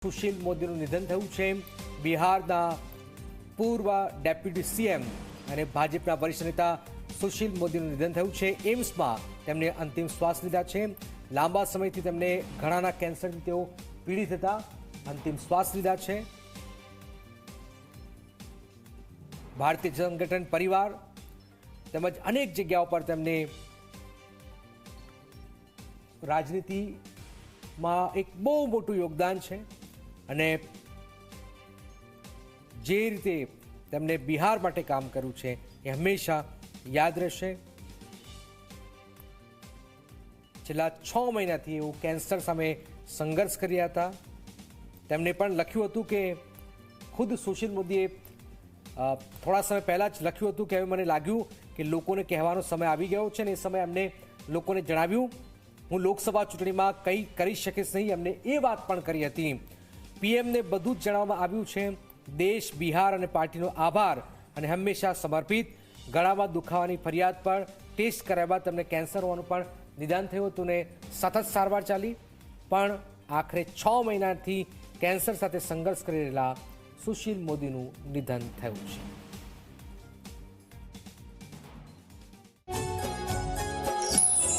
સુશીલ મોદીનું નિધન થયું છે। બિહારના પૂર્વ ડેપ્યુટી સીએમ અને ભાજપના વરિષ્ઠ નેતા સુશીલ મોદીનું નિધન થયું છે। એમ્સમાં તેમને અંતિમ શ્વાસ લીધા છે। લાંબા સમયથી તેમને ઘણાના કેન્સરથી તેઓ પીડિત હતા, અંતિમ શ્વાસ લીધા છે। ભારતીય સંગઠન પરિવાર તેમજ અનેક જગ્યાઓ પર તેમને રાજનીતિમાં એક બહુ મોટું યોગદાન છે અને જે રીતે તેમણે બિહાર માટે કામ કર્યું છે એ હંમેશા યાદ રહેશે। છેલ્લા 6 મહિનાથી એવું કેન્સર સામે સંઘર્ષ કર્યા હતા। તેમણે પણ લખ્યું હતું કે ખુદ સુશીલ મોદીએ થોડા સમય પહેલાં જ લખ્યું હતું કે હવે મને લાગ્યું કે લોકોને કહેવાનો સમય આવી ગયો છે અને એ સમયે એમને લોકોને જણાવ્યું હું લોકસભા ચૂંટણીમાં કંઈ કરી શકીશ નહીં। એમને એ વાત પણ કરી હતી। પીએમને બધું જ જણાવવામાં આવ્યું છે। દેશ, બિહાર અને પાર્ટીનો આભાર અને હંમેશા સમર્પિત। ગળામાં દુખાવાની ફરિયાદ પર ટેસ્ટ કરાવ્યા બાદ તેમને કેન્સર હોવાનું પણ નિદાન થયું હતું ને સતત સારવાર ચાલી, પણ આખરે 6 મહિનાથી કેન્સર સાથે સંઘર્ષ કરી રહેલા સુશીલ મોદીનું નિધન થયું છે।